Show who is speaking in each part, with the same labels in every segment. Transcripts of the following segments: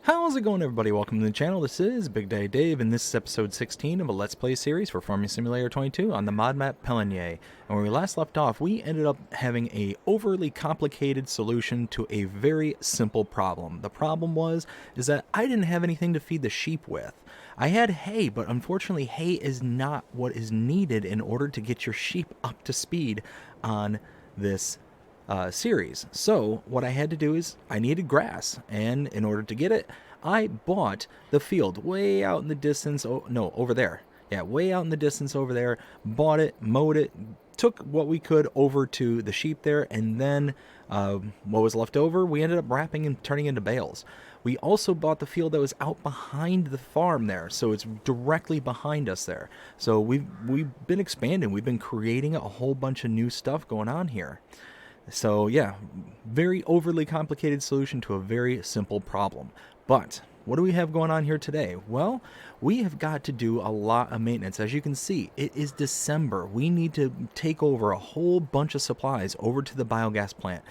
Speaker 1: How's it going, everybody? Welcome to the channel. This is Big Day Dave, and this is episode 16 of a Let's Play series for Farming Simulator 22 on the mod map Pallegney. And when we last left off, we ended up having a overly complicated solution to a very simple problem. The problem is that I didn't have anything to feed the sheep with. I had hay, but unfortunately hay is not what is needed in order to get your sheep up to speed on this series. So what I had to do is I needed grass, and in order to get it, I bought the field way out in the distance. Oh no, over there. Yeah, way out in the distance over there. Bought it, mowed it, took what we could over to the sheep there, and then what was left over we ended up wrapping and turning into bales. We also bought the field that was out behind the farm there, so it's directly behind us there. So we've been expanding. We've been creating a whole bunch of new stuff going on here. So yeah, very overly complicated solution to a very simple problem. But what do we have going on here today? Well, we have got to do a lot of maintenance. As you can see, it is December. We need to take over a whole bunch of supplies over to the biogas plant.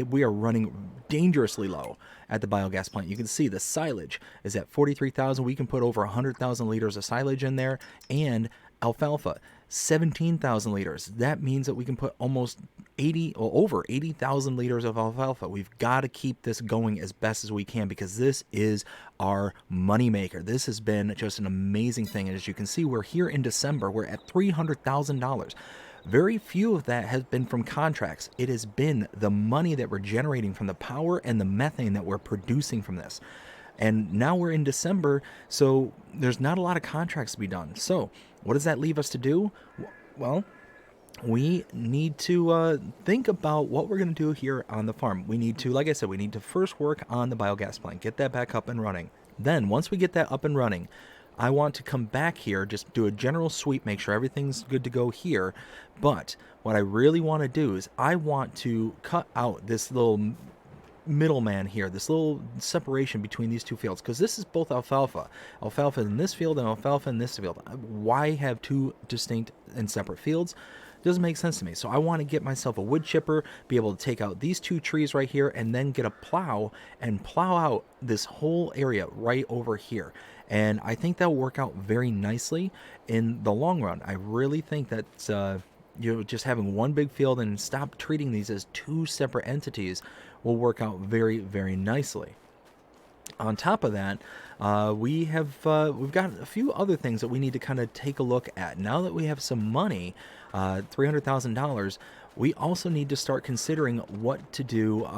Speaker 1: We are running dangerously low at the biogas plant. You can see the silage is at 43,000. We can put over 100,000 liters of silage in there, and alfalfa 17,000 liters. That means that we can put almost 80 or over 80,000 liters of alfalfa. We've got to keep this going as best as we can because this is our money maker. This has been just an amazing thing. And as you can see, we're here in December. We're at $300,000. Very few of that has been from contracts. It has been the money that we're generating from the power and the methane that we're producing from this. And now we're in December, so there's not a lot of contracts to be done. So what does that leave us to do? Well, we need to think about what we're going to do here on the farm. We need to, like I said, we need to first work on the biogas plant, get that back up and running. Then once we get that up and running, I want to come back here, just do a general sweep, make sure everything's good to go here. But what I really want to do is I want to cut out this little middleman here, this little separation between these two fields, because this is both alfalfa in this field and alfalfa in this field. Why have two distinct and separate fields? Doesn't make sense to me. So I want to get myself a wood chipper, be able to take out these two trees right here, and then get a plow and plow out this whole area right over here. And I think that'll work out very nicely in the long run. I really think that just having one big field and stop treating these as two separate entities will work out very, very nicely. On top of that, we've got a few other things that we need to kind of take a look at. Now that we have some money, $300,000, we also need to start considering what to do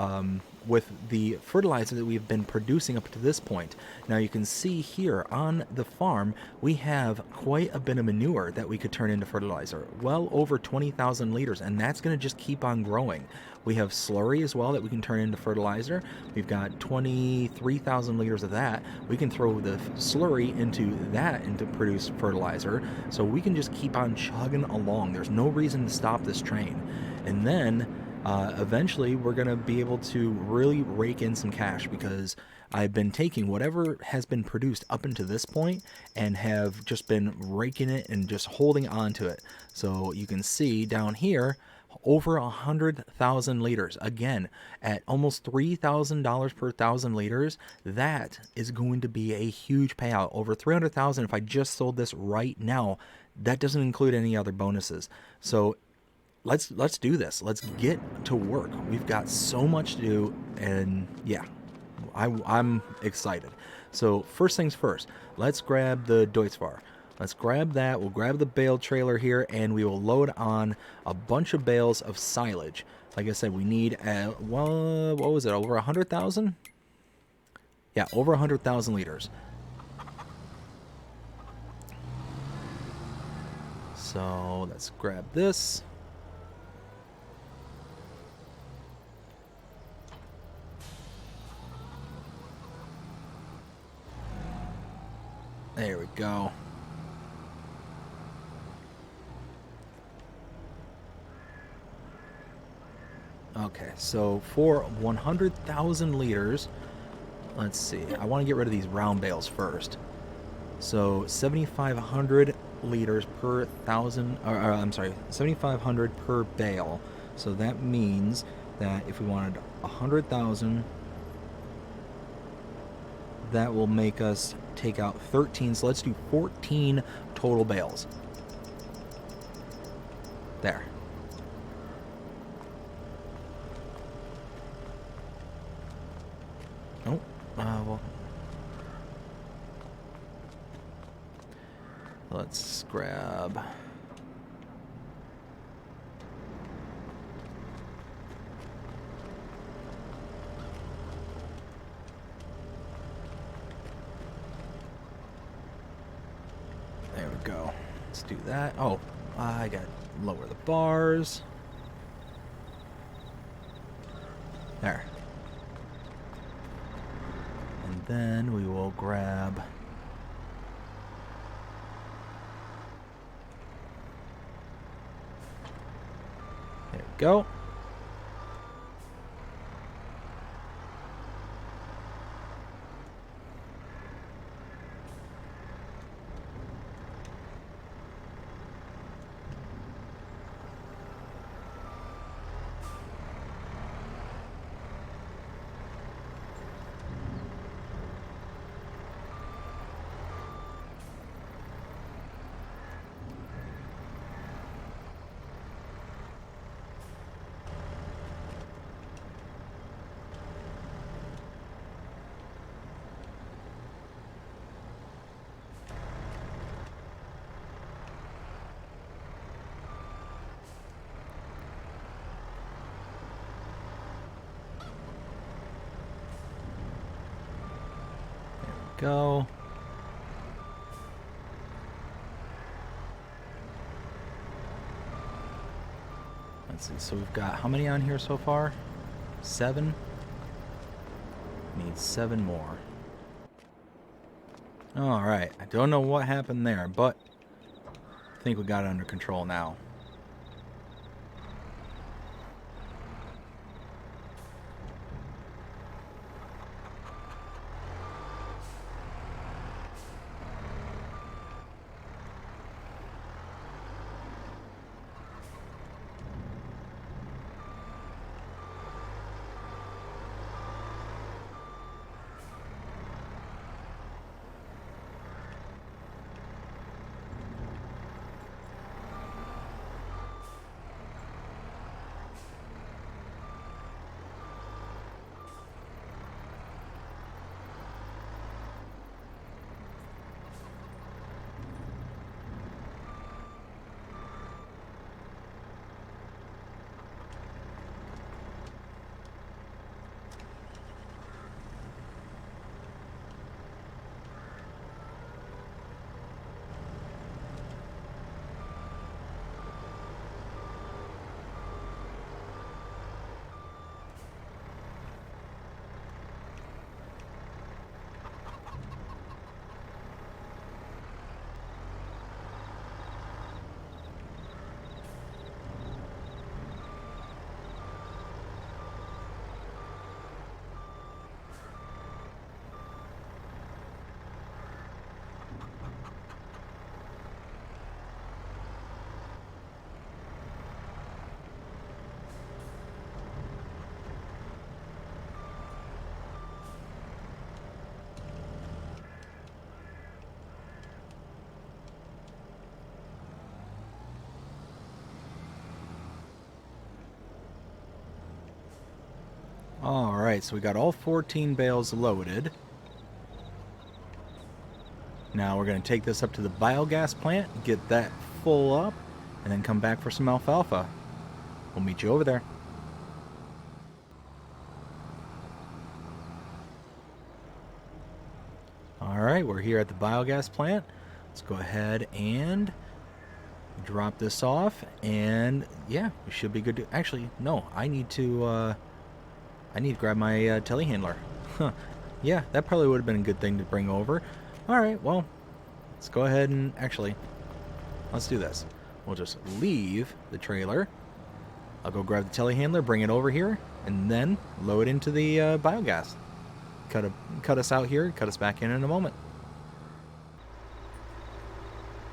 Speaker 1: with the fertilizer that we've been producing up to this point. Now you can see here on the farm, we have quite a bit of manure that we could turn into fertilizer, well over 20,000 liters, and that's going to just keep on growing. We have slurry as well that we can turn into fertilizer. We've got 23,000 liters of that. We can throw the slurry into that and to produce fertilizer. So we can just keep on chugging along. There's no reason to stop this train. And then eventually we're going to be able to really rake in some cash, because I've been taking whatever has been produced up until this point and have just been raking it and just holding on to it. So you can see down here, over 100,000 liters, again at almost $3,000 per thousand liters. That is going to be a huge payout. Over 300,000 if I just sold this right now. That doesn't include any other bonuses. So let's do this. Let's get to work. We've got so much to do, and yeah, I'm excited. So first things first, let's grab the Deutzfahr. Let's grab that. We'll grab the bale trailer here, and we will load on a bunch of bales of silage. Like I said, we need, well, what was it, over 100,000? Yeah, over 100,000 liters. So let's grab this. There we go. Okay, so for 100,000 liters, let's see. I want to get rid of these round bales first. So 7,500 liters per thousand, or I'm sorry, 7,500 per bale. So that means that if we wanted 100,000 that will make us take out 13. So let's do 14 total bales. There. Oh, well. Let's grab... There we go. Let's do that. Oh, I got to lower the bars. There. And then we will grab... There we go. Go. Let's see, so we've got how many on here so far? 7? Need 7 more. Alright, I don't know what happened there, but I think we got it under control now. Alright, so we got all 14 bales loaded. Now we're going to take this up to the biogas plant, get that full up, and then come back for some alfalfa. We'll meet you over there. Alright, we're here at the biogas plant. Let's go ahead and drop this off, and yeah, we should be good to... Actually, no, I need to grab my telehandler. Huh. Yeah, that probably would have been a good thing to bring over. Alright, well, let's go ahead and... Actually, let's do this. We'll just leave the trailer. I'll go grab the telehandler, bring it over here, and then load into the biogas. Cut us out here, cut us back in a moment.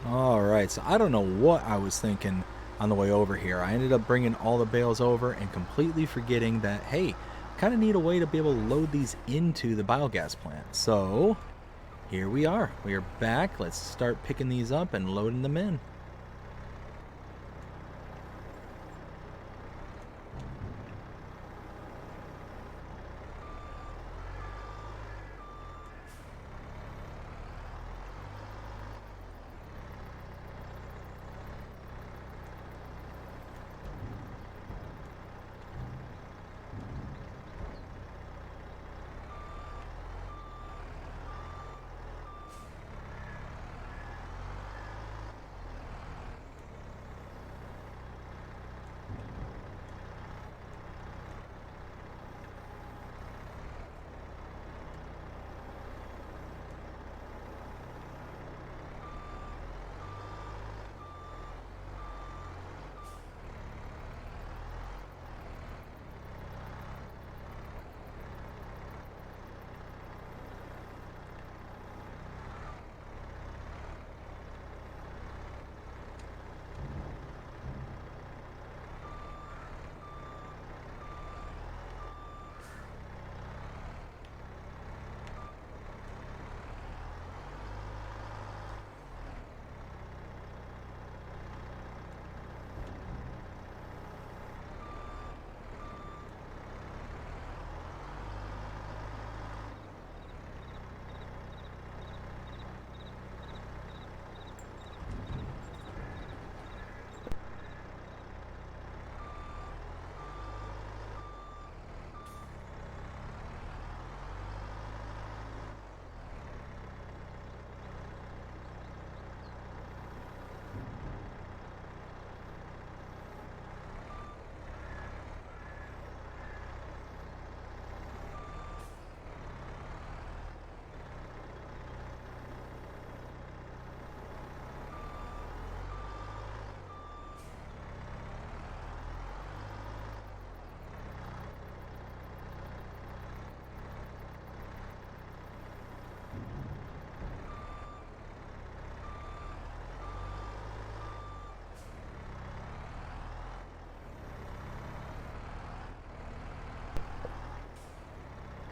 Speaker 1: Alright, so I don't know what I was thinking on the way over here. I ended up bringing all the bales over and completely forgetting that, hey, kind of need a way to be able to load these into the biogas plant. So here we are. We are back. Let's start picking these up and loading them in.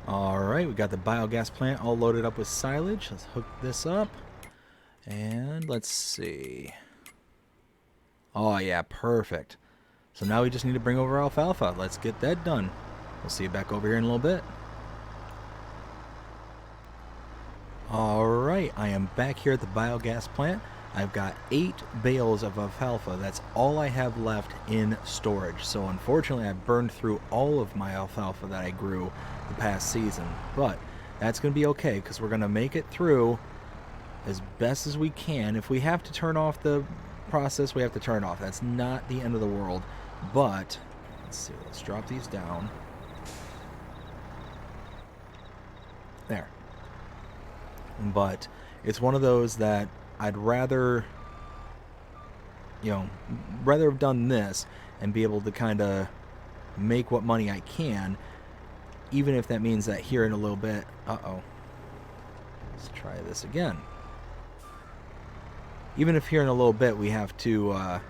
Speaker 1: Alright, we got the biogas plant all loaded up with silage. Let's hook this up. And let's see. Oh yeah, perfect. So now we just need to bring over alfalfa. Let's get that done. We'll see you back over here in a little bit. Alright, I am back here at the biogas plant. I've got 8 bales of alfalfa. That's all I have left in storage. So unfortunately, I burned through all of my alfalfa that I grew the past season. But that's going to be okay because we're going to make it through as best as we can. If we have to turn off the process, we have to turn it off. That's not the end of the world. But let's see. Let's drop these down. There. But it's one of those that I'd rather, rather have done this and be able to kind of make what money I can, even if that means that here in a little bit, let's try this again. Even if here in a little bit we have to,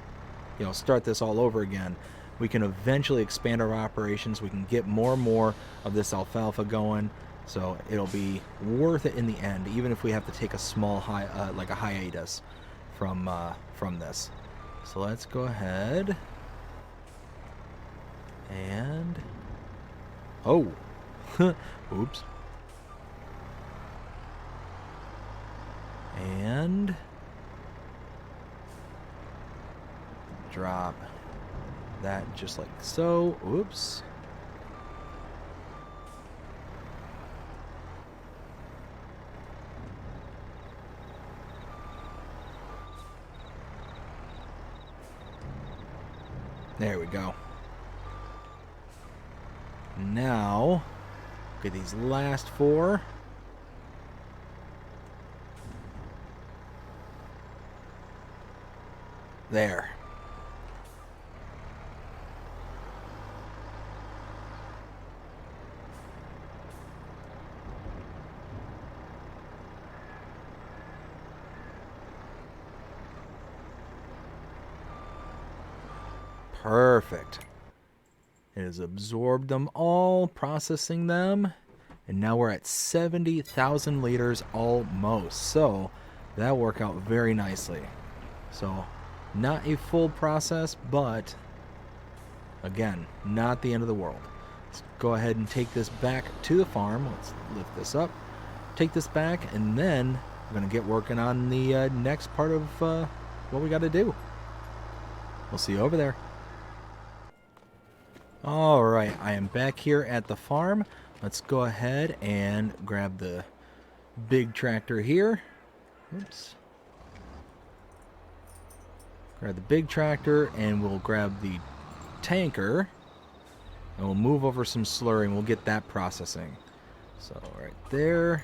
Speaker 1: start this all over again, we can eventually expand our operations. We can get more and more of this alfalfa going. So it'll be worth it in the end, even if we have to take a small hiatus from this. So let's go ahead and oops, and drop that just like so. Oops. There we go. Now, get these last 4. There. Perfect. It has absorbed them all, processing them. And now we're at 70,000 liters almost. So that'll work out very nicely. So not a full process, but again, not the end of the world. Let's go ahead and take this back to the farm. Let's lift this up, take this back, and then we're going to get working on the next part of what we got to do. We'll see you over there. Alright, I am back here at the farm. Let's go ahead and grab the big tractor here. Oops. Grab the big tractor, and we'll grab the tanker, and we'll move over some slurry. We'll get that processing. So right there.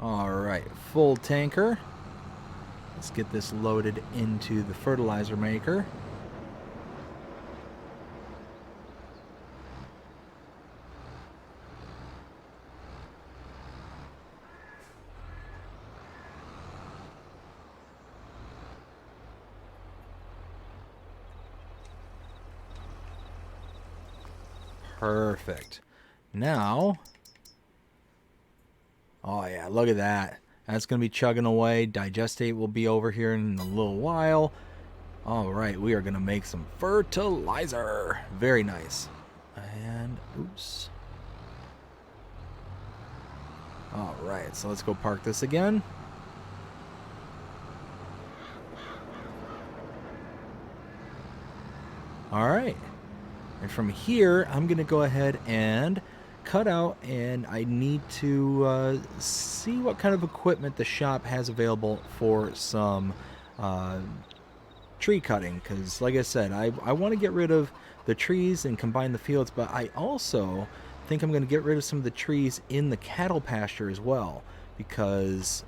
Speaker 1: Alright, full tanker. Let's get this loaded into the fertilizer maker. Perfect. Now, oh yeah, look at that. That's going to be chugging away. Digestate will be over here in a little while. Alright, we are going to make some fertilizer. Very nice. And, oops. Alright, so let's go park this again. Alright. And from here, I'm going to go ahead and cut out, and I need to see what kind of equipment the shop has available for some tree cutting, because like I said, I want to get rid of the trees and combine the fields, but I also think I'm going to get rid of some of the trees in the cattle pasture as well, because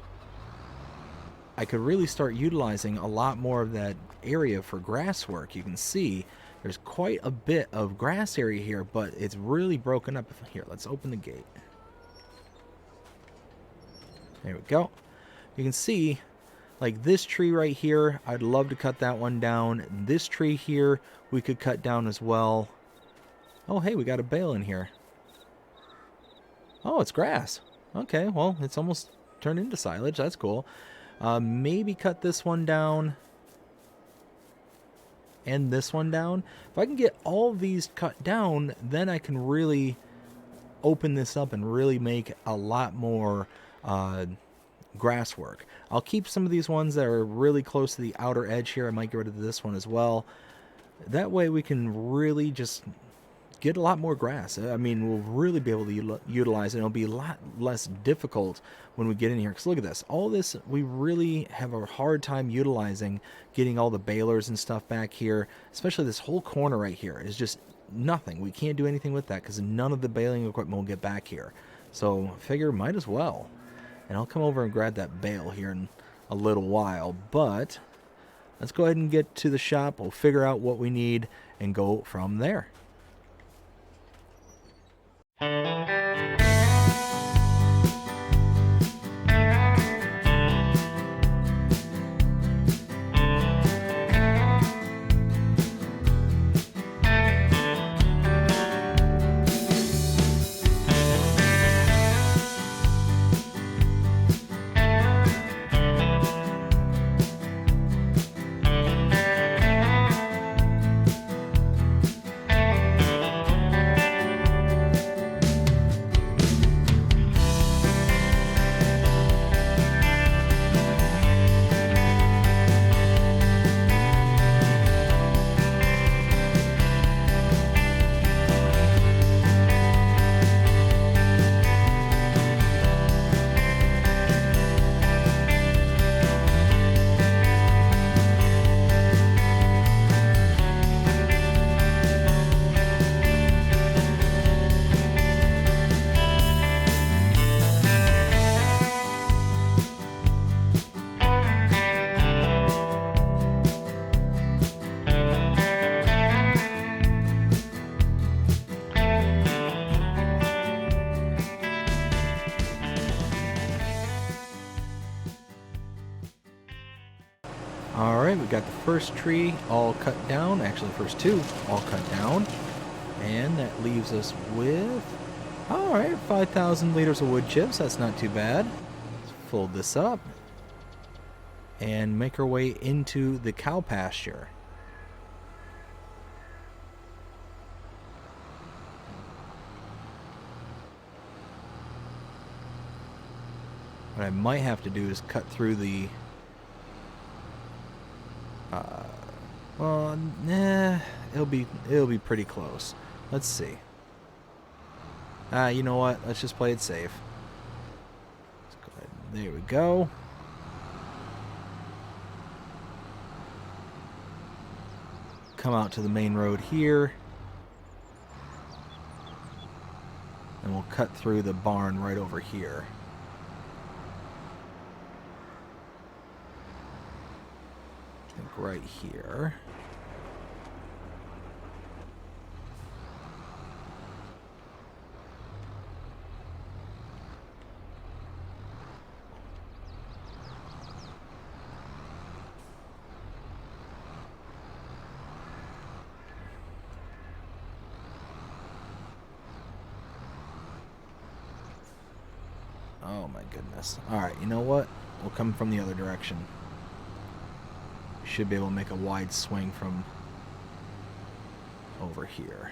Speaker 1: I could really start utilizing a lot more of that area for grass work. You can see there's quite a bit of grass area here, but it's really broken up. Here, let's open the gate. There we go. You can see, like this tree right here, I'd love to cut that one down. This tree here, we could cut down as well. Oh, hey, we got a bale in here. Oh, it's grass. Okay, well, it's almost turned into silage. That's cool. Maybe cut this one down. And this one down. If I can get all these cut down, then I can really open this up and really make a lot more grass work. I'll keep some of these ones that are really close to the outer edge here. I might get rid of this one as well. That way we can really just get a lot more grass. I mean, we'll really be able to utilize it. It'll be a lot less difficult when we get in here. Because look at this. All this, we really have a hard time utilizing, getting all the balers and stuff back here. Especially this whole corner right here is just nothing. We can't do anything with that because none of the baling equipment will get back here. So I figure might as well. And I'll come over and grab that bale here in a little while. But let's go ahead and get to the shop. We'll figure out what we need and go from there. Alright, we got the first tree all cut down. Actually, the first two all cut down. And that leaves us with... Alright, 5,000 liters of wood chips. That's not too bad. Let's fold this up. And make our way into the cow pasture. What I might have to do is cut through the... well, nah, it'll be pretty close. Let's see. You know what? Let's just play it safe. Let's go ahead. There we go. Come out to the main road here. And we'll cut through the barn right over here. I think right here. Oh my goodness. Alright, you know what? We'll come from the other direction. We should be able to make a wide swing from over here.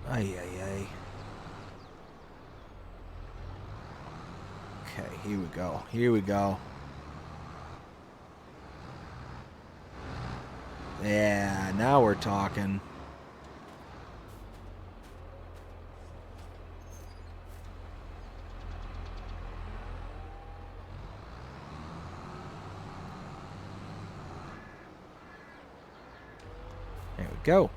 Speaker 1: Ay, ay, ay. Okay, here we go. Here we go. Yeah, now we're talking. There we go.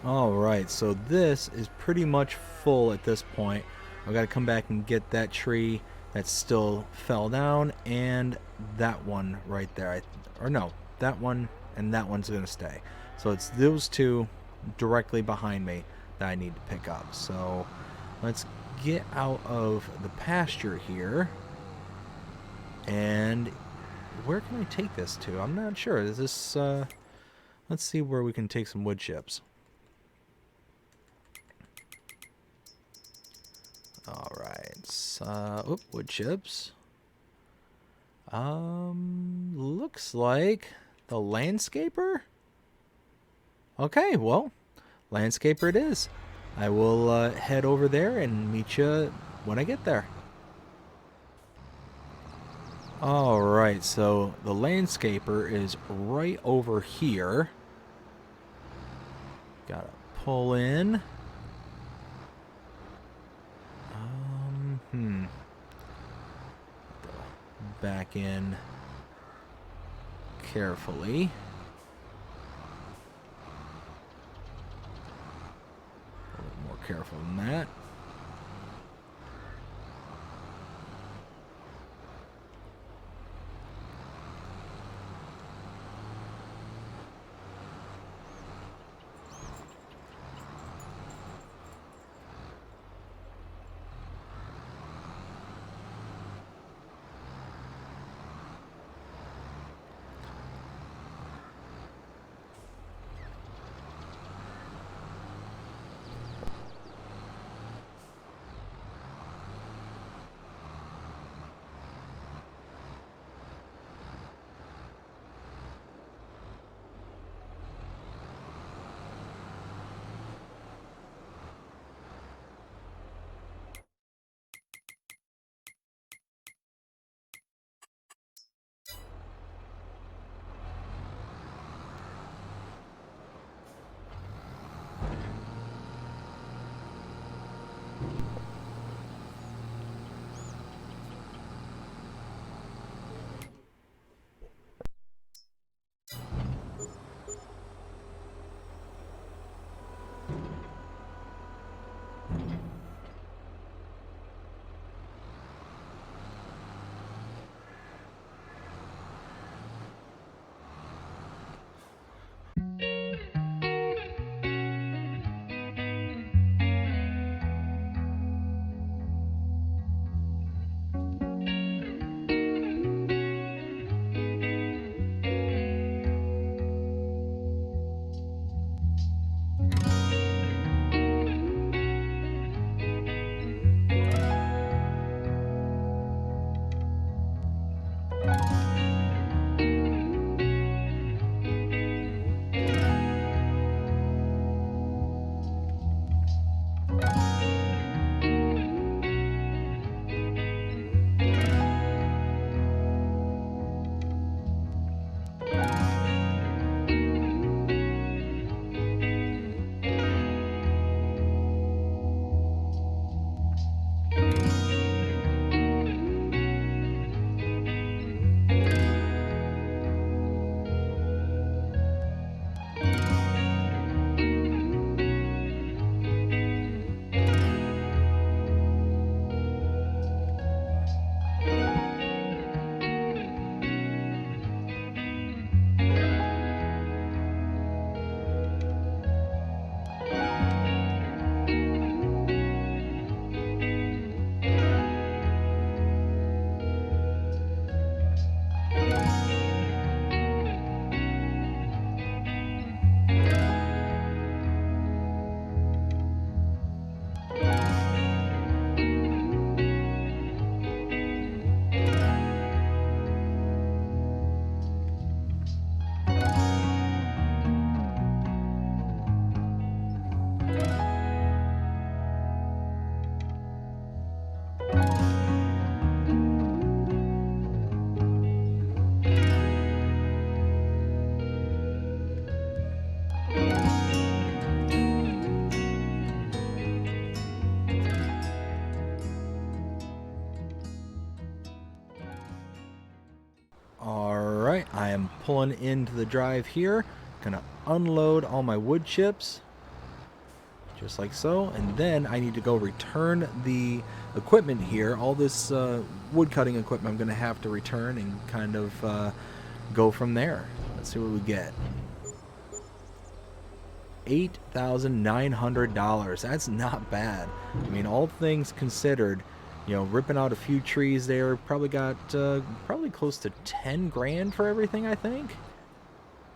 Speaker 1: Alright, so this is pretty much full at this point. I've got to come back and get that tree that still fell down, and that one right there. Or no, that one and that one's going to stay. So it's those two directly behind me that I need to pick up. So let's get out of the pasture here. And where can I take this to? I'm not sure. Is this, let's see where we can take some wood chips. Alright, wood chips. Looks like the landscaper? Okay, well, landscaper it is. I will head over there and meet you when I get there. Alright, so the landscaper is right over here. Gotta pull in. Back in carefully. A little more careful than that. Alright, I am pulling into the drive here. Gonna unload all my wood chips. just like so. And then I need to go return the equipment here. All this wood cutting equipment I'm going to have to return and kind of go from there. Let's see what we get. $8,900. That's not bad. I mean, all things considered, you know, ripping out a few trees there, probably got probably close to 10 grand for everything, I think.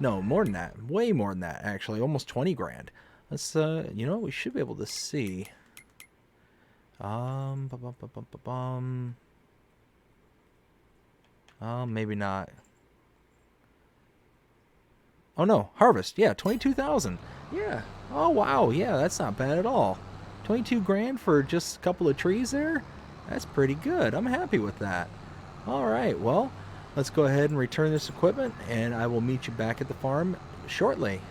Speaker 1: No, more than that. Way more than that, actually. Almost 20 grand. Let's, you know, we should be able to see. Maybe not. Oh, no. Harvest. Yeah, 22,000. Yeah. Oh, wow. Yeah, that's not bad at all. 22 grand for just a couple of trees there? That's pretty good. I'm happy with that. All right. Well, let's go ahead and return this equipment, and I will meet you back at the farm shortly.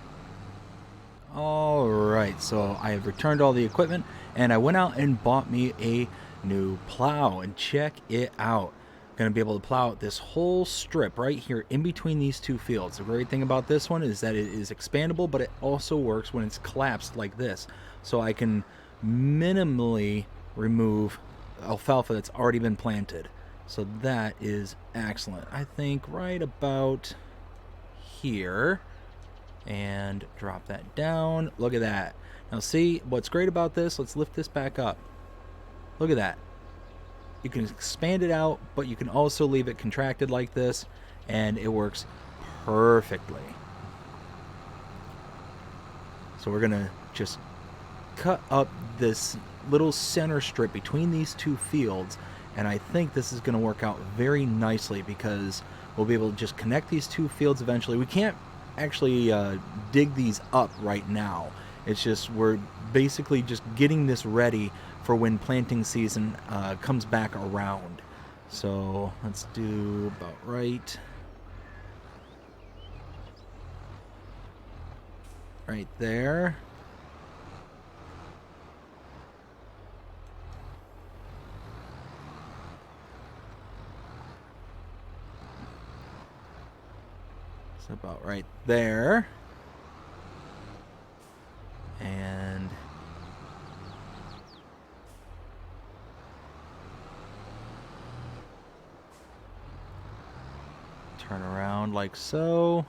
Speaker 1: All right. So I have returned all the equipment, and I went out and bought me a new plow, and check it out. Going to be able to plow out this whole strip right here in between these two fields. The great thing about this one is that it is expandable, but it also works when it's collapsed like this. So I can minimally remove alfalfa that's already been planted. So that is excellent. I think right about here. And drop that down. Look at that. Now see, what's great about this, let's lift this back up. Look at that. You can expand it out, but you can also leave it contracted like this, and it works perfectly. So we're going to just cut up this little center strip between these two fields, and I think this is going to work out very nicely because we'll be able to just connect these two fields eventually. We can't actually dig these up right now. It's just we're basically just getting this ready for when planting season comes back around. So let's do about right there. It's about right there. And turn around like so.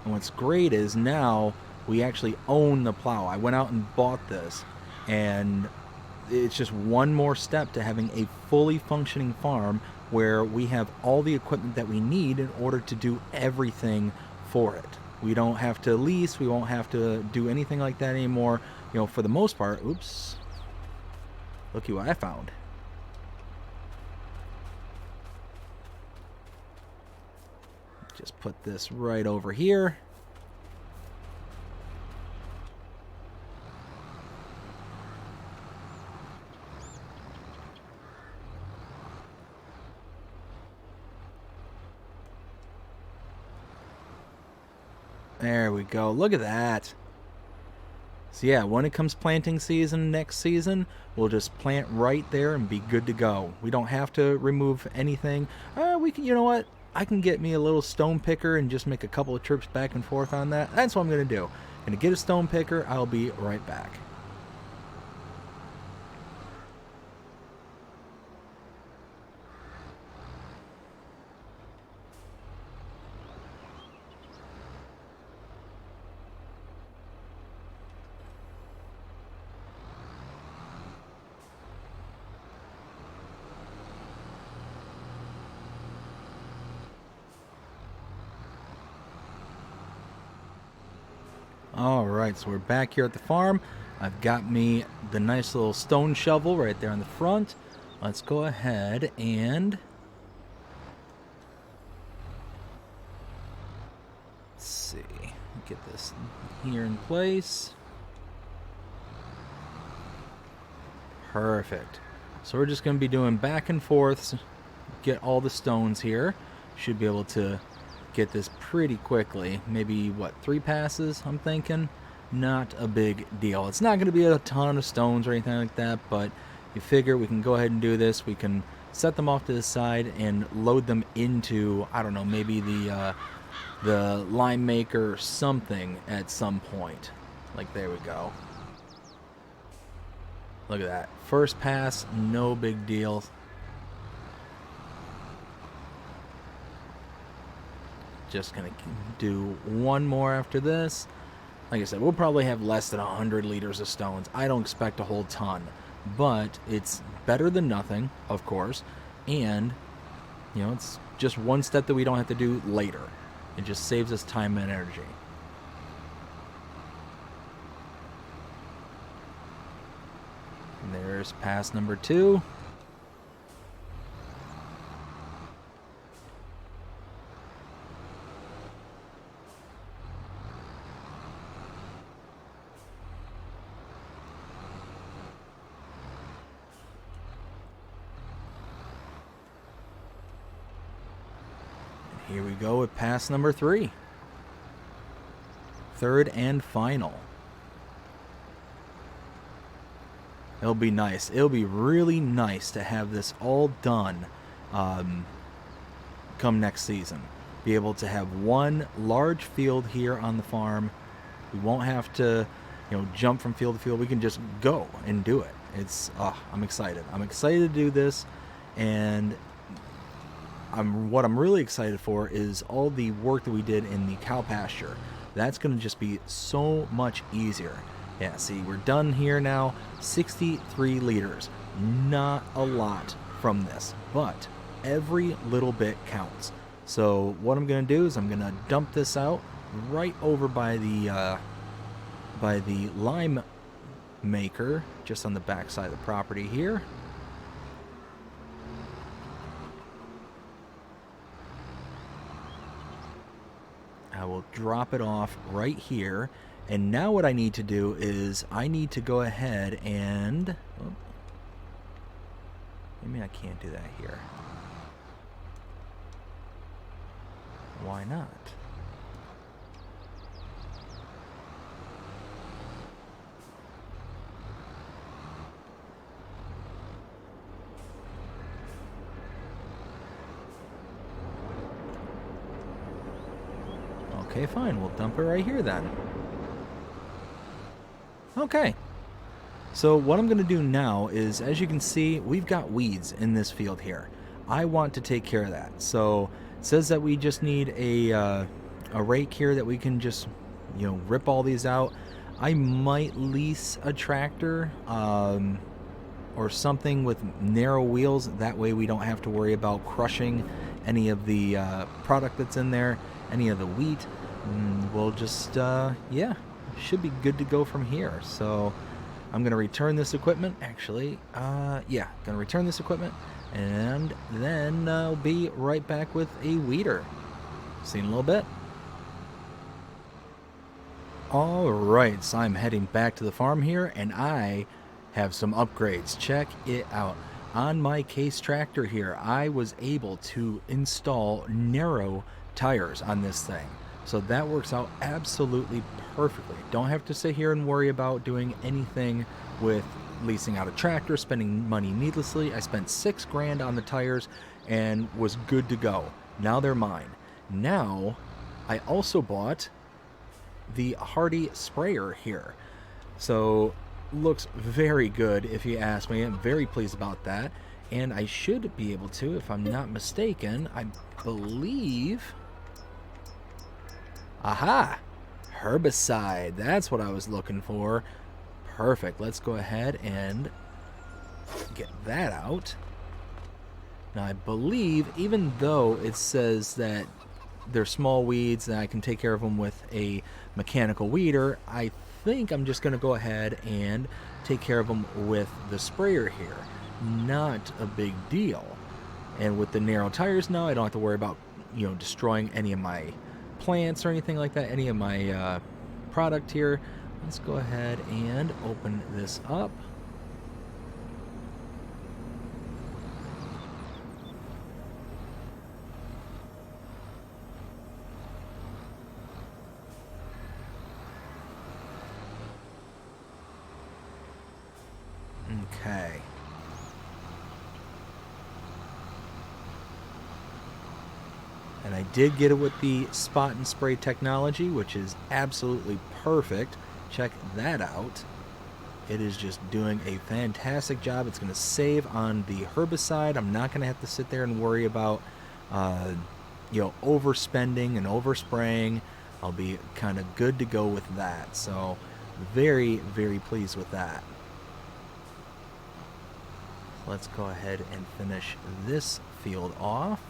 Speaker 1: And what's great is now we actually own the plow. I went out and bought this, and it's just one more step to having a fully functioning farm where we have all the equipment that we need in order to do everything for it. We don't have to lease, we won't have to do anything like that anymore. You know, for the most part. Oops. Looky what I found. Just put this right over here. There we go. Look at that. So yeah, when it comes planting season next season, we'll just plant right there and be good to go. We don't have to remove anything. We can, you know what? I can get me a little stone picker and just make a couple of trips back and forth on that. That's what I'm going to do. I'm going to get a stone picker. I'll be right back. Alright, so we're back here at the farm. I've got me the nice little stone shovel right there in the front. Let's go ahead and let's see, get this here in place. Perfect. So we're just going to be doing back and forths, get all the stones here. Should be able to get this pretty quickly. Maybe, what, 3 passes, I'm thinking? Not a big deal. It's not going to be a ton of stones or anything like that, but you figure we can go ahead and do this. We can set them off to the side and load them into, I don't know, maybe the the lime maker something at some point. Like, there we go. Look at that. First pass, no big deal. Just gonna do one more after this. Like I said, we'll probably have less than 100 liters of stones. I don't expect a whole ton, but it's better than nothing, of course, and, you know, it's just one step that we don't have to do later. It just saves us time and energy. And there's pass number 2. Here we go with pass number 3. Third and final. It'll be nice. It'll be really nice to have this all done come next season. Be able to have one large field here on the farm. We won't have to, you know, jump from field to field. We can just go and do it. It's, I'm excited. I'm excited to do this, and what I'm really excited for is all the work that we did in the cow pasture. That's going to just be so much easier. Yeah, see, we're done here now. 63 liters. Not a lot from this, but every little bit counts. So what I'm going to do is I'm going to dump this out right over by the lime maker, just on the back side of the property here. I will drop it off right here. And now what I need to do is I need to go ahead and... Oh, maybe I can't do that here. Why not? Okay, fine. We'll dump it right here then. Okay. So what I'm going to do now is, as you can see, we've got weeds in this field here. I want to take care of that. So it says that we just need a rake here that we can just, you know, rip all these out. I might lease a tractor or something with narrow wheels. That way we don't have to worry about crushing any of the product that's in there, any of the wheat. We'll just, yeah, should be good to go from here. So I'm going to return this equipment. Actually, yeah, going to return this equipment, and then I'll be right back with a weeder. See you in a little bit. Alright, so I'm heading back to the farm here, and I have some upgrades. Check it out. On my Case tractor here, I was able to install narrow tires on this thing. So that works out absolutely perfectly. Don't have to sit here and worry about doing anything with leasing out a tractor, spending money needlessly. I spent $6 grand on the tires and was good to go. Now they're mine. Now, I also bought the Hardy sprayer here. So, looks very good if you ask me. I'm very pleased about that. And I should be able to, if I'm not mistaken, I believe... Aha! Herbicide. That's what I was looking for. Perfect. Let's go ahead and get that out. Now, I believe, even though it says that they're small weeds and I can take care of them with a mechanical weeder, I think I'm just going to go ahead and take care of them with the sprayer here. Not a big deal. And with the narrow tires now, I don't have to worry about, you know, destroying any of my plants or anything like that, any of my product here. Let's go ahead and open this up. Okay. And I did get it with the spot and spray technology, which is absolutely perfect. Check that out. It is just doing a fantastic job. It's going to save on the herbicide. I'm not going to have to sit there and worry about, overspending and overspraying. I'll be kind of good to go with that. So very, very pleased with that. Let's go ahead and finish this field off.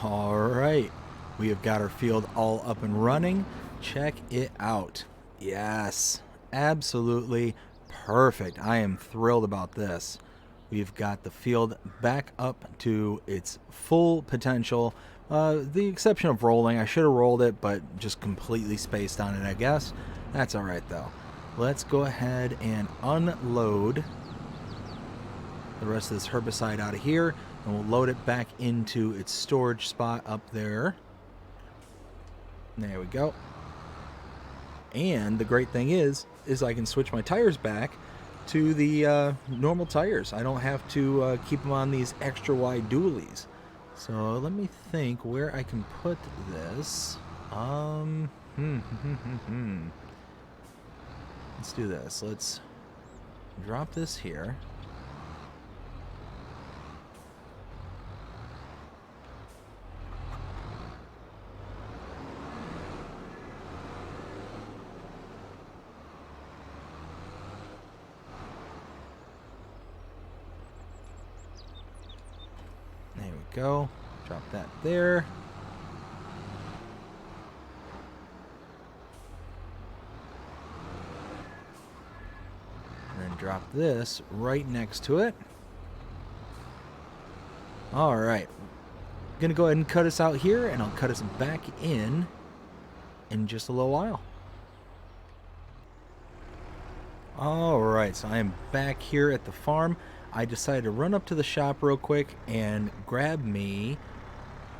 Speaker 1: All right, we have got our field all up and running. Check it out. Yes, absolutely perfect. I am thrilled about this. We've got the field back up to its full potential. The exception of rolling. I should have rolled it, but just completely spaced on it, I guess. That's all right, though. Let's go ahead and unload the rest of this herbicide out of here, and we'll load it back into its storage spot up there. There we go. And the great thing is I can switch my tires back to the normal tires. I don't have to keep them on these extra wide dualies. So let me think where I can put this. Let's do this. Let's drop this here. There we go. Drop that there. And then drop this right next to it. All right. I'm going to go ahead and cut us out here, and I'll cut us back in just a little while. All right, so I am back here at the farm. I decided to run up to the shop real quick and grab me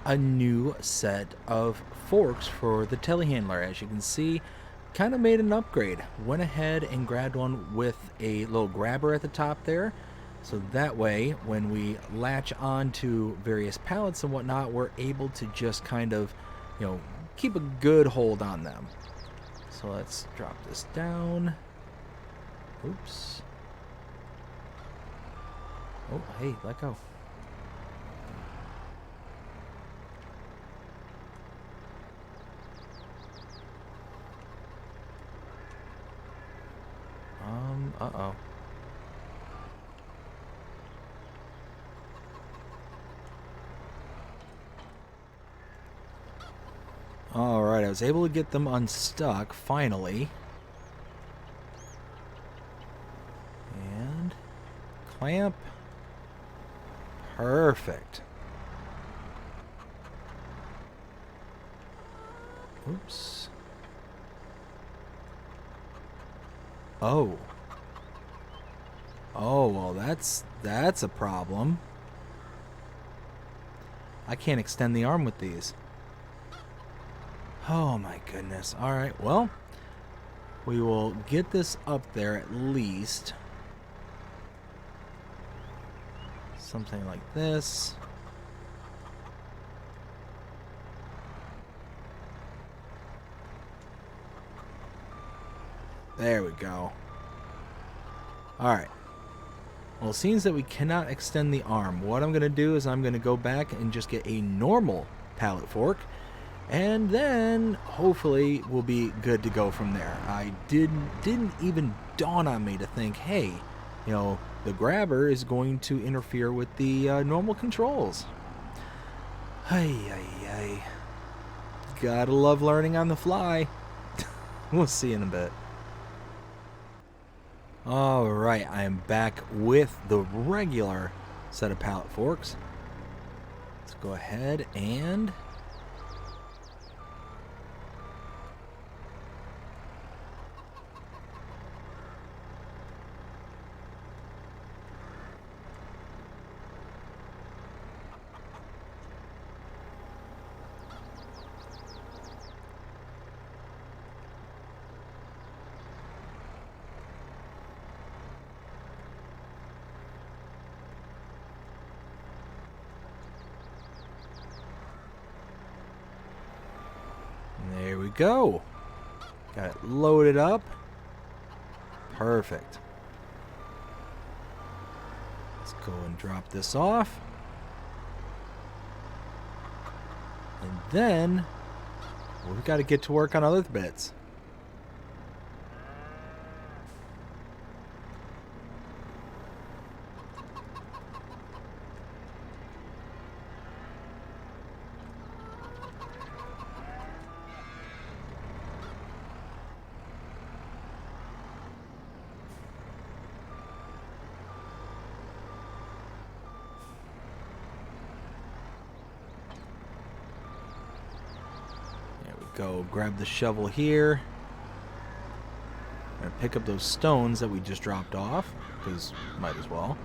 Speaker 1: a new set of forks for the telehandler. As you can see, kind of made an upgrade. Went ahead and grabbed one with a little grabber at the top there. So that way, when we latch on to various pallets and whatnot, we're able to just kind of, keep a good hold on them. So let's drop this down. Oops. Oh, hey, let go. Uh-oh. Alright, I was able to get them unstuck, finally. And clamp. Perfect. Oops. Oh. Oh, well, that's a problem. I can't extend the arm with these. Oh my goodness. All right, well, we will get this up there at least. Something like this. There we go. Alright. Well, it seems that we cannot extend the arm. What I'm going to do is I'm going to go back and just get a normal pallet fork. And then, hopefully, we'll be good to go from there. I didn't even dawn on me to think, hey, the grabber is going to interfere with the normal controls. Hey. Gotta love learning on the fly. We'll see in a bit. Alright, I am back with the regular set of pallet forks. Let's Let's go ahead and there we go. Got it loaded up. Perfect. Let's go and drop this off. And then we've got to get to work on other bits. Go grab the shovel here and pick up those stones that we just dropped off, because might as well.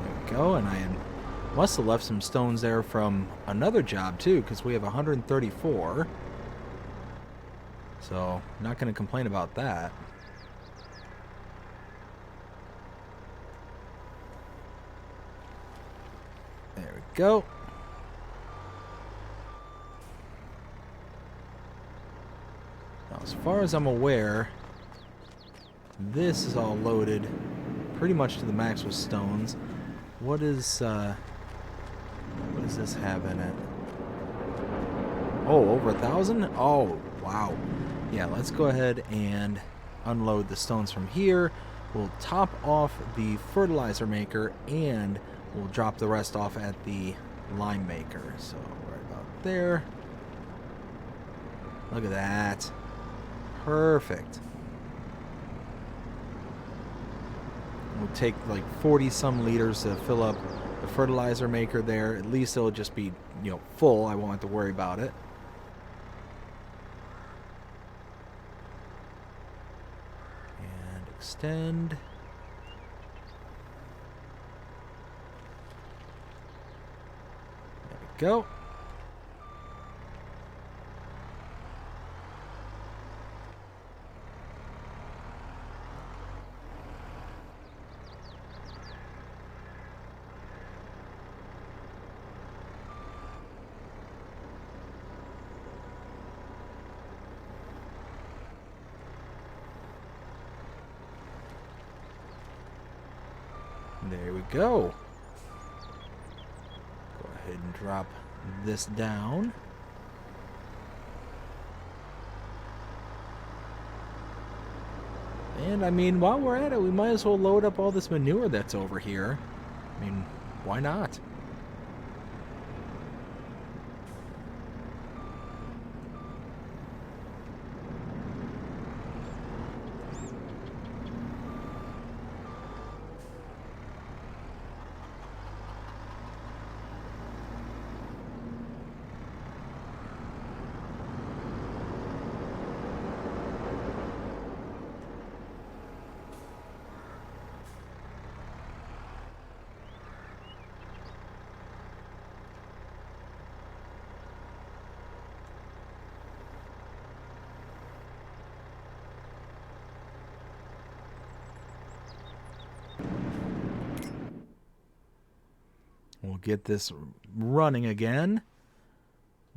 Speaker 1: There we go, and I must have left some stones there from another job too, because we have 134. So, not going to complain about that. There we go. Now, as far as I'm aware, this is all loaded pretty much to the max with stones. What does this have in it? Oh, over 1,000? Oh, wow. Yeah, let's go ahead and unload the stones from here. We'll top off the fertilizer maker and we'll drop the rest off at the lime maker. So right about there. Look at that. Perfect. We'll take like 40 some liters to fill up the fertilizer maker there. At least it'll just be, full. I won't have to worry about it. Extend. There we go. There we go. Go ahead and drop this down. And I mean, while we're at it, we might as well load up all this manure that's over here. I mean, why not? We'll get this running again,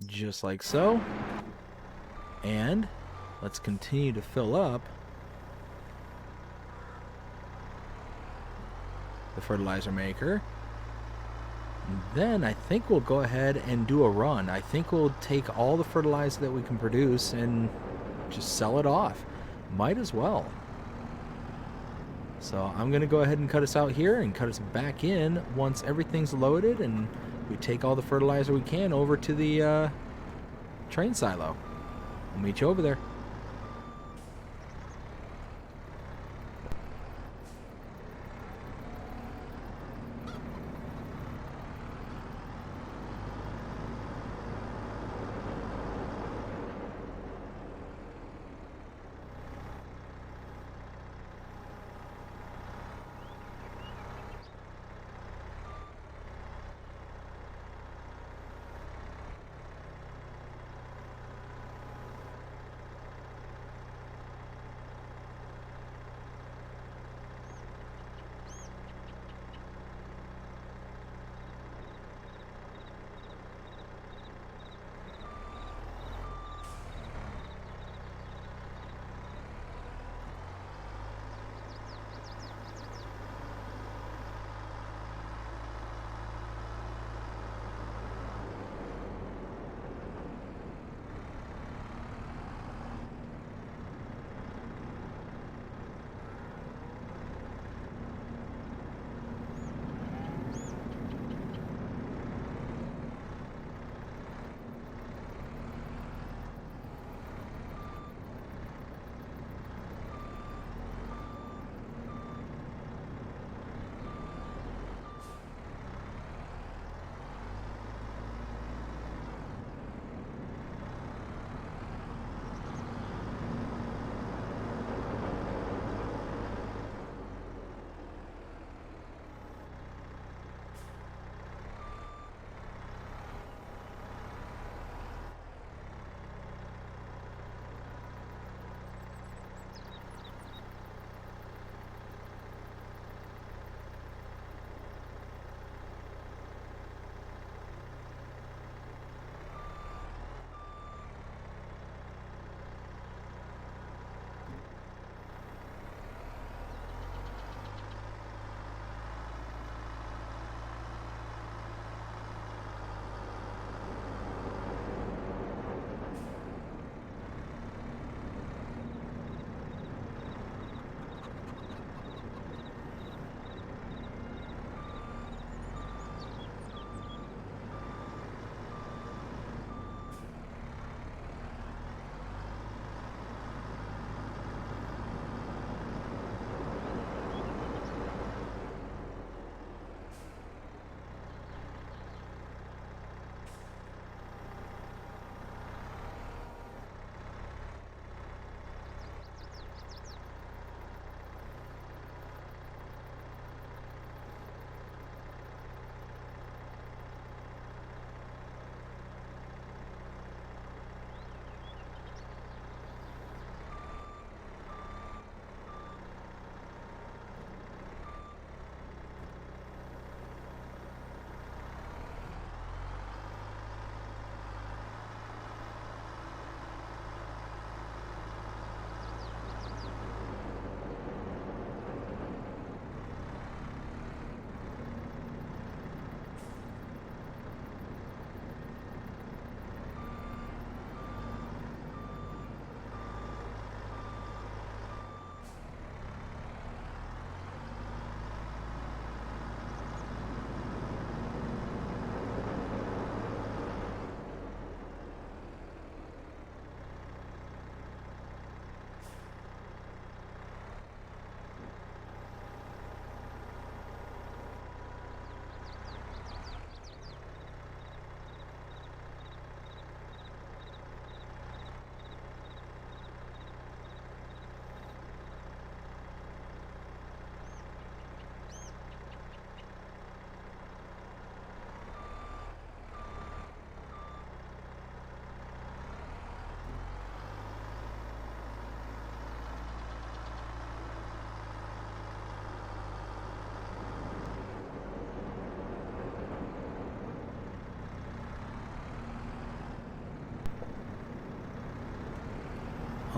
Speaker 1: just like so. And let's continue to fill up the fertilizer maker. And then I think we'll go ahead and do a run. I think we'll take all the fertilizer that we can produce and just sell it off. Might as well. So I'm going to go ahead and cut us out here and cut us back in once everything's loaded and we take all the fertilizer we can over to the train silo. We'll meet you over there.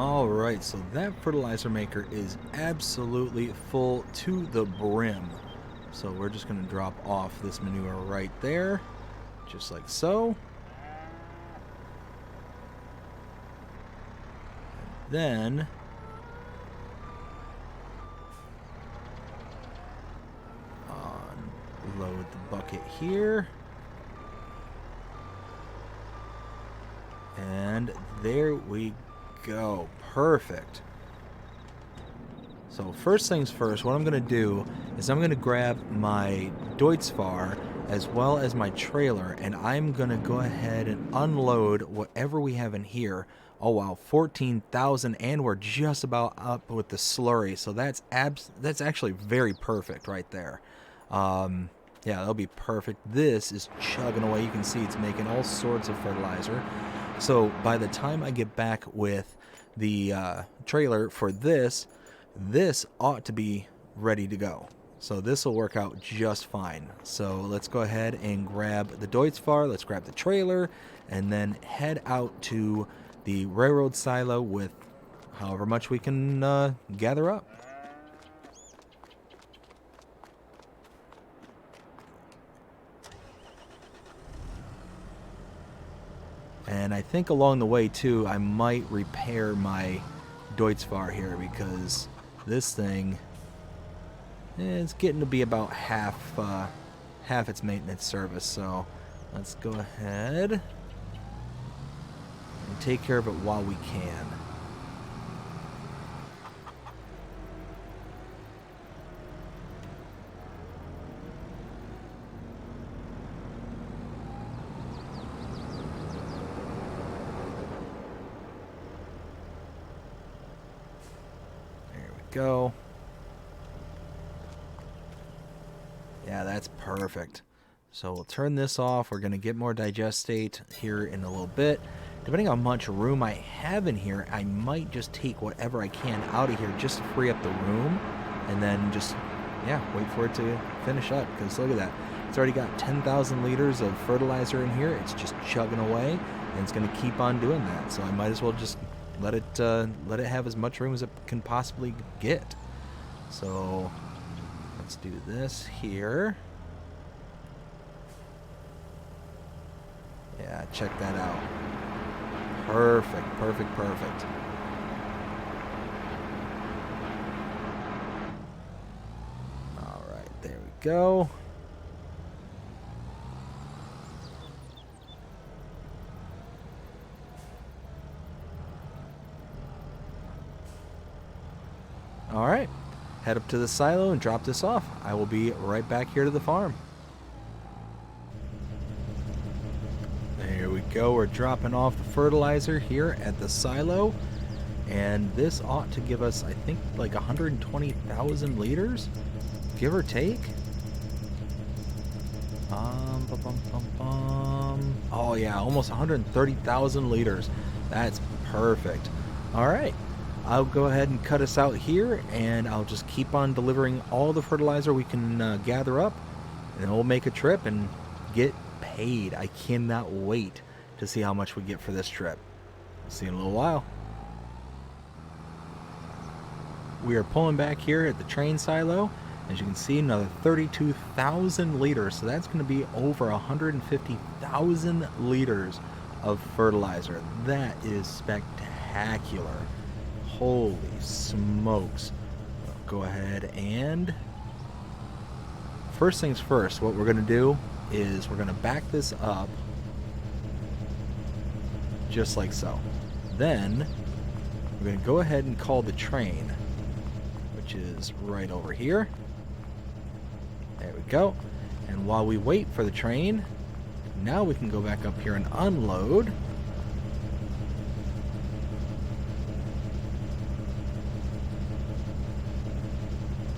Speaker 1: Alright, so that fertilizer maker is absolutely full to the brim. So we're just going to drop off this manure right there, just like so. And then unload the bucket here. And there we go. Perfect. So first things first, what I'm going to do is I'm going to grab my Deutzfahr as well as my trailer, and I'm going to go ahead and unload whatever we have in here. Oh wow, 14,000, and we're just about up with the slurry, so that's actually very perfect right there. Yeah, that'll be perfect. This is chugging away. You can see it's making all sorts of fertilizer. So by the time I get back with the trailer for this ought to be ready to go. So this will work out just fine. So let's go ahead and grab the Deutzfahr, let's grab the trailer, and then head out to the railroad silo with however much we can gather up. And I think along the way too, I might repair my Deutzfahr here, because this thing is getting to be about half its maintenance service. So let's go ahead and take care of it while we can. There we go. Yeah, that's perfect. So we'll turn this off. We're going to get more digestate here in a little bit. Depending on how much room I have in here, I might just take whatever I can out of here just to free up the room, and then just, yeah, wait for it to finish up. Because look at that. It's already got 10,000 liters of fertilizer in here. It's just chugging away, and it's going to keep on doing that. So I might as well just let it have as much room as it can possibly get. So let's do this here. Yeah, check that out. Perfect, perfect, perfect. All right, there we go. All right, head up to the silo and drop this off. I will be right back here to the farm. There we go. We're dropping off the fertilizer here at the silo, and this ought to give us, I think, like 120,000 liters, give or take. Oh yeah, almost 130,000 liters. That's perfect. All right, I'll go ahead and cut us out here, and I'll just keep on delivering all the fertilizer we can gather up, and then we'll make a trip and get paid. I cannot wait to see how much we get for this trip. See you in a little while. We are pulling back here at the train silo. As you can see, another 32,000 liters. So that's going to be over 150,000 liters of fertilizer. That is spectacular. Holy smokes. Go ahead and first things first, what we're going to do is we're going to back this up just like so. Then we're going to go ahead and call the train, which is right over here. There we go. And while we wait for the train, now we can go back up here and unload.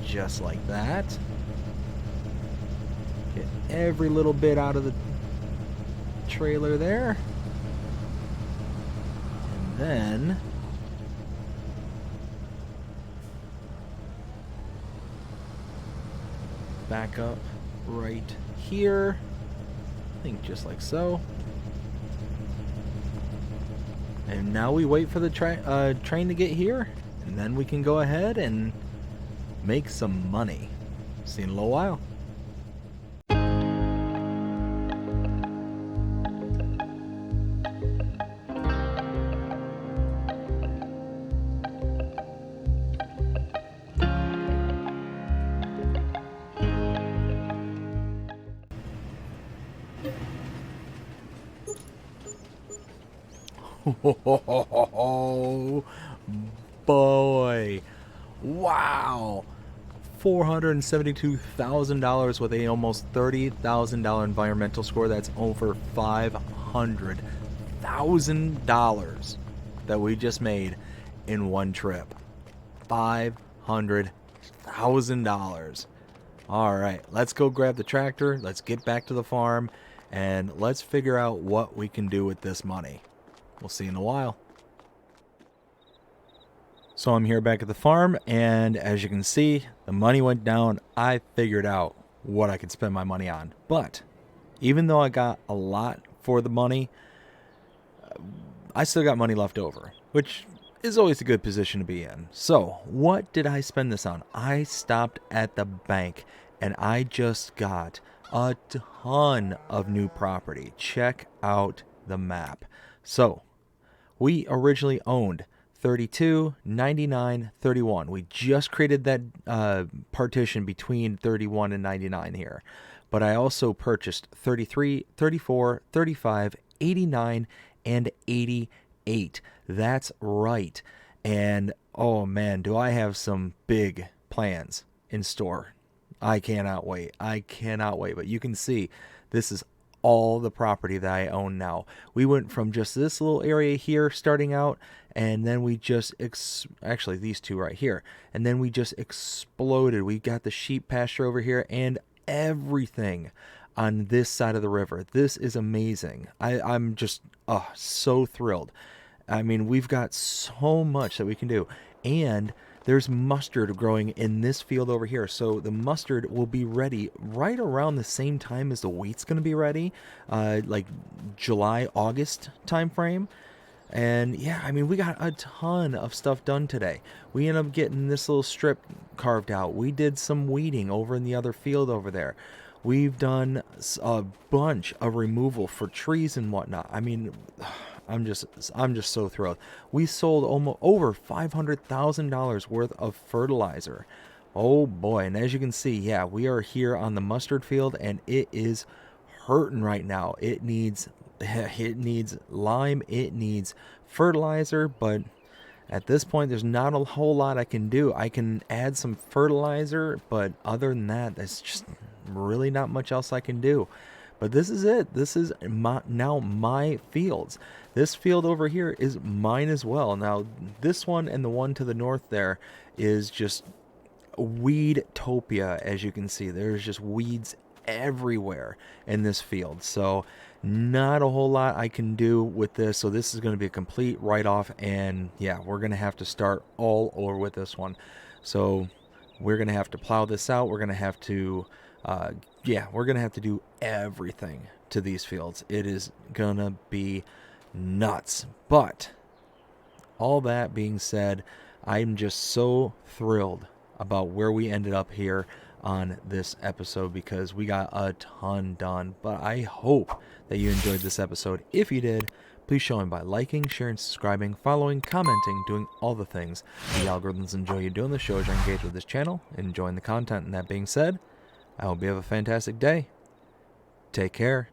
Speaker 1: Just like that. Get every little bit out of the trailer there. And then back up right here. I think just like so. And now we wait for the train to get here, and then we can go ahead and make some money. See you in a little while. Oh, boy. Wow. $472,000 with a almost $30,000 environmental score. That's over $500,000 that we just made in one trip. $500,000. All right, let's go grab the tractor. Let's get back to the farm and let's figure out what we can do with this money. We'll see you in a while. So I'm here back at the farm, and as you can see, the money went down. I figured out what I could spend my money on. But even though I got a lot for the money, I still got money left over, which is always a good position to be in. So what did I spend this on? I stopped at the bank, and I just got a ton of new property. Check out the map. So we originally owned 32, 99, 31. We just created that partition between 31 and 99 here. But I also purchased 33, 34, 35, 89, and 88. That's right. And oh man, do I have some big plans in store. I cannot wait. But you can see this is all the property that I own now. We went from just this little area here starting out, and then we just actually these two right here, and then we just exploded. We got the sheep pasture over here and everything on this side of the river. This is amazing. I'm just so thrilled. I mean, we've got so much that we can do, and there's mustard growing in this field over here. So the mustard will be ready right around the same time as the wheat's going to be ready, like July, August time frame. And yeah, I mean, we got a ton of stuff done today. We ended up getting this little strip carved out. We did some weeding over in the other field over there. We've done a bunch of removal for trees and whatnot. I mean, I'm just so thrilled. We sold almost over $500,000 worth of fertilizer. Oh boy. And as you can see, yeah, we are here on the mustard field, and it is hurting right now. It needs lime, it needs fertilizer, but at this point there's not a whole lot I can do. I can add some fertilizer, but other than that, there's just really not much else I can do. But this is it. This is now my fields. This field over here is mine as well. Now this one and the one to the north there is just weedtopia. As you can see, there's just weeds everywhere in this field. So not a whole lot I can do with this. So this is going to be a complete write-off, and yeah, we're going to have to start all over with this one. So we're going to have to plow this out. We're going to have to we're going to have to do everything to these fields. It is going to be nuts. But all that being said, I'm just so thrilled about where we ended up here on this episode, because we got a ton done. But I hope that you enjoyed this episode. If you did, please show me by liking, sharing, subscribing, following, commenting, doing all the things. The algorithms enjoy you doing the show as you're engaged with this channel, enjoying the content. And that being said, I hope you have a fantastic day. Take care.